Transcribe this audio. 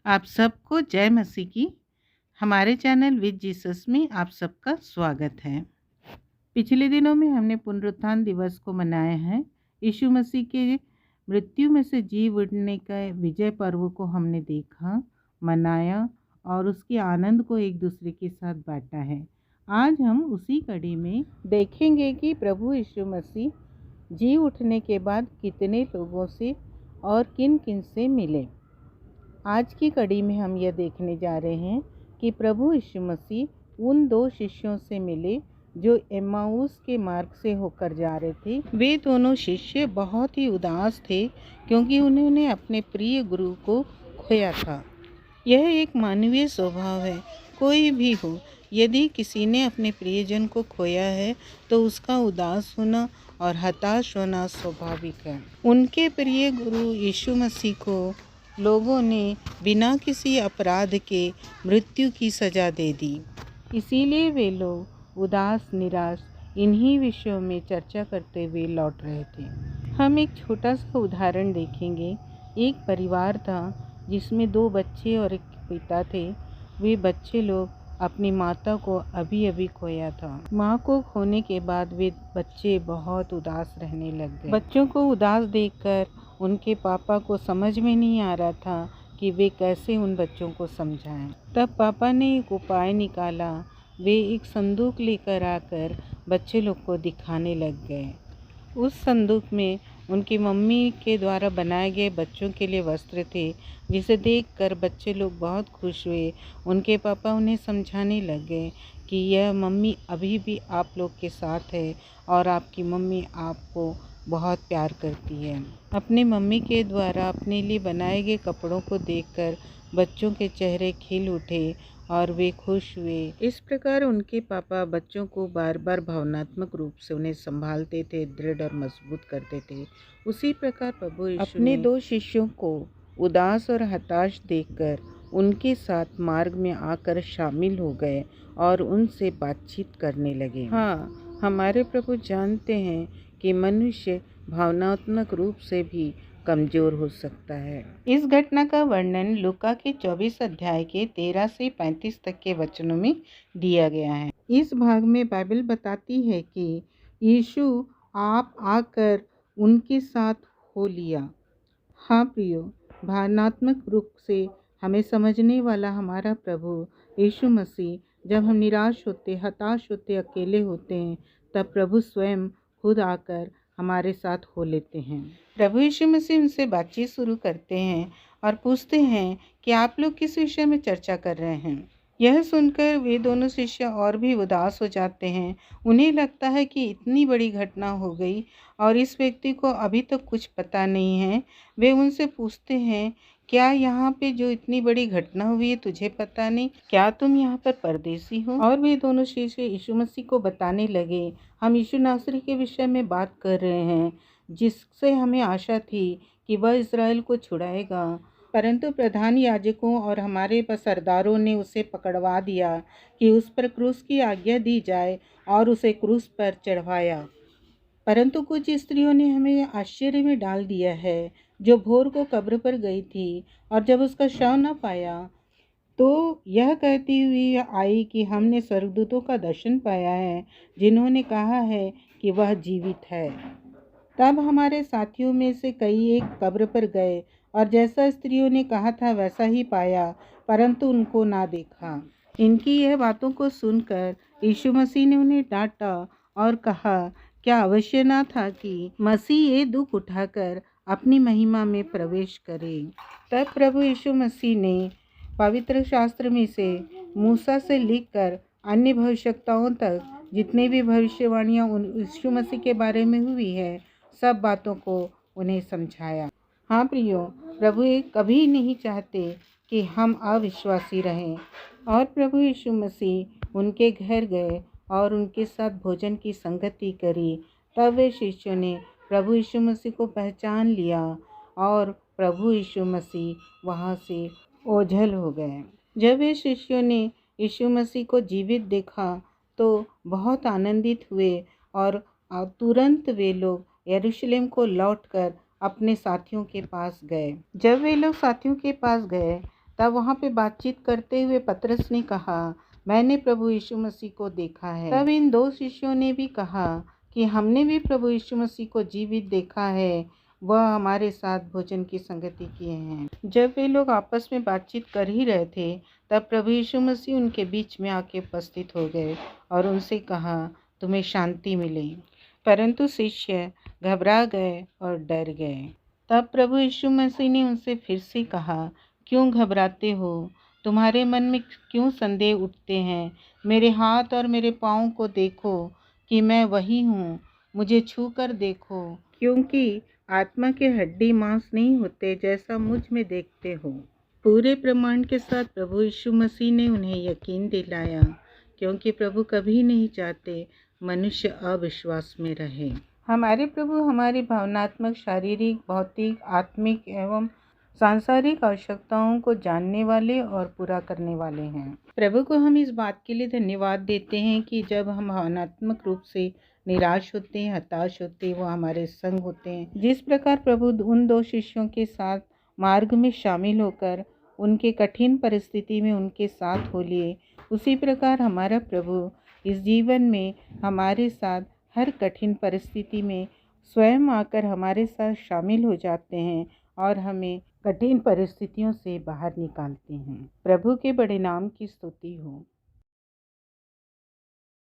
आप सबको जय मसीह की। हमारे चैनल विद जीसस में आप सबका स्वागत है। पिछले दिनों में हमने पुनरुत्थान दिवस को मनाया है। यीशु मसीह के मृत्यु में से जी उठने का विजय पर्व को हमने देखा, मनाया और उसके आनंद को एक दूसरे के साथ बांटा है। आज हम उसी कड़ी में देखेंगे कि प्रभु यीशु मसीह जी उठने के बाद कितने लोगों से और किन किन से मिले। आज की कड़ी में हम यह देखने जा रहे हैं कि प्रभु यीशु मसीह उन दो शिष्यों से मिले जो एम्माउस के मार्ग से होकर जा रहे थे। वे दोनों शिष्य बहुत ही उदास थे क्योंकि उन्होंने अपने प्रिय गुरु को खोया था। यह एक मानवीय स्वभाव है। कोई भी हो, यदि किसी ने अपने प्रियजन को खोया है तो उसका उदास होना और हताश होना स्वाभाविक है। उनके प्रिय गुरु यीशु मसीह को लोगों ने बिना किसी अपराध के मृत्यु की सज़ा दे दी। इसीलिए वे लोग उदास, निराश इन्हीं विषयों में चर्चा करते हुए लौट रहे थे। हम एक छोटा सा उदाहरण देखेंगे। एक परिवार था जिसमें 2 बच्चे और एक पिता थे। वे बच्चे लोग अपनी माता को अभी अभी खोया था। माँ को खोने के बाद वे बच्चे बहुत उदास रहने लग गए। बच्चों को उदास देखकर उनके पापा को समझ में नहीं आ रहा था कि वे कैसे उन बच्चों को समझाएं। तब पापा ने एक उपाय निकाला। वे एक संदूक लेकर आकर बच्चे लोग को दिखाने लग गए। उस संदूक में उनकी मम्मी के द्वारा बनाए गए बच्चों के लिए वस्त्र थे, जिसे देखकर बच्चे लोग बहुत खुश हुए। उनके पापा उन्हें समझाने लग गए कि यह मम्मी अभी भी आप लोग के साथ है और आपकी मम्मी आपको बहुत प्यार करती है। अपने मम्मी के द्वारा अपने लिए बनाए गए कपड़ों को देखकर बच्चों के चेहरे खिल उठे और वे खुश हुए। इस प्रकार उनके पापा बच्चों को बार बार भावनात्मक रूप से उन्हें संभालते थे, दृढ़ और मजबूत करते थे। उसी प्रकार प्रभु यीशु अपने 2 शिष्यों को उदास और हताश देखकर उनके साथ मार्ग में आकर शामिल हो गए और उनसे बातचीत करने लगे। हाँ, हमारे प्रभु जानते हैं कि मनुष्य भावनात्मक रूप से भी कमज़ोर हो सकता है। इस घटना का वर्णन लूका के 24 अध्याय के 13 से 35 तक के वचनों में दिया गया है। इस भाग में बाइबल बताती है कि यीशु आप आकर उनके साथ हो लिया। हाँ प्रियो, भावनात्मक रूप से हमें समझने वाला हमारा प्रभु यीशु मसीह जब हम निराश होते, हताश होते, अकेले होते हैं, तब प्रभु स्वयं खुद आकर हमारे साथ हो लेते हैं। प्रभु यीशु मसीह उनसे बातचीत शुरू करते हैं और पूछते हैं कि आप लोग किस विषय में चर्चा कर रहे हैं। यह सुनकर वे दोनों शिष्य और भी उदास हो जाते हैं। उन्हें लगता है कि इतनी बड़ी घटना हो गई और इस व्यक्ति को अभी तक कुछ पता नहीं है। वे उनसे पूछते हैं, क्या यहाँ पे जो इतनी बड़ी घटना हुई है तुझे पता नहीं? क्या तुम यहाँ पर परदेसी हो? और वे दोनों शिष्य यीशु मसीह को बताने लगे, हम यीशु नासरी के विषय में बात कर रहे हैं, जिससे हमें आशा थी कि वह इज़राइल को छुड़ाएगा। परंतु प्रधान याजकों और हमारे सरदारों ने उसे पकड़वा दिया कि उस पर क्रूस की आज्ञा दी जाए और उसे क्रूस पर चढ़वाया। परंतु कुछ स्त्रियों ने हमें आश्चर्य में डाल दिया है, जो भोर को कब्र पर गई थी और जब उसका शव न पाया तो यह कहती हुई आई कि हमने स्वर्गदूतों का दर्शन पाया है, जिन्होंने कहा है कि वह जीवित है। तब हमारे साथियों में से कई एक कब्र पर गए और जैसा स्त्रियों ने कहा था वैसा ही पाया, परंतु उनको ना देखा। इनकी यह बातों को सुनकर यीशु मसीह ने उन्हें डांटा और कहा, क्या अवश्य ना था कि मसीह ये दुख उठाकर अपनी महिमा में प्रवेश करे। तब प्रभु यीशु मसीह ने पवित्र शास्त्र में से मूसा से लिखकर अन्य भविष्यवक्ताओं तक जितने भी भविष्यवाणियाँ यीशु मसीह के बारे में हुई है, सब बातों को उन्हें समझाया। हाँ प्रियो, प्रभु कभी नहीं चाहते कि हम अविश्वासी रहें। और प्रभु यीशु मसीह उनके घर गए और उनके साथ भोजन की संगति करी। तब वे शिष्यों ने प्रभु यीशु मसीह को पहचान लिया और प्रभु यीशु मसीह वहाँ से ओझल हो गए। जब वे शिष्यों ने यीशु मसीह को जीवित देखा तो बहुत आनंदित हुए और तुरंत वे लोग यरूशलेम को लौटकर अपने साथियों के पास गए। जब वे लोग साथियों के पास गए तब वहाँ पे बातचीत करते हुए पतरस ने कहा, मैंने प्रभु यीशु मसीह को देखा है। तब इन 2 शिष्यों ने भी कहा कि हमने भी प्रभु यीशु मसीह को जीवित देखा है, वह हमारे साथ भोजन की संगति किए हैं। जब वे लोग आपस में बातचीत कर ही रहे थे, तब प्रभु यीशु मसीह उनके बीच में आके उपस्थित हो गए और उनसे कहा, तुम्हें शांति मिले। परंतु शिष्य घबरा गए और डर गए। तब प्रभु यीशु मसीह ने उनसे फिर से कहा, क्यों घबराते हो? तुम्हारे मन में क्यों संदेह उठते हैं? मेरे हाथ और मेरे पाँव को देखो कि मैं वही हूँ। मुझे छू कर देखो, क्योंकि आत्मा के हड्डी मांस नहीं होते जैसा मुझ में देखते हो। पूरे प्रमाण के साथ प्रभु यीशु मसीह ने उन्हें यकीन दिलाया, क्योंकि प्रभु कभी नहीं चाहते मनुष्य अविश्वास में रहे। हमारे प्रभु हमारी भावनात्मक, शारीरिक, भौतिक, आत्मिक एवं सांसारिक आवश्यकताओं को जानने वाले और पूरा करने वाले हैं। प्रभु को हम इस बात के लिए धन्यवाद देते हैं कि जब हम भावनात्मक रूप से निराश होते हैं, हताश होते हैं, वो हमारे संग होते हैं। जिस प्रकार प्रभु उन 2 शिष्यों के साथ मार्ग में शामिल होकर उनके कठिन परिस्थिति में उनके साथ हो लिए, उसी प्रकार हमारा प्रभु इस जीवन में हमारे साथ हर कठिन परिस्थिति में स्वयं आकर हमारे साथ शामिल हो जाते हैं और हमें कठिन परिस्थितियों से बाहर निकालते हैं। प्रभु के बड़े नाम की स्तुति हो।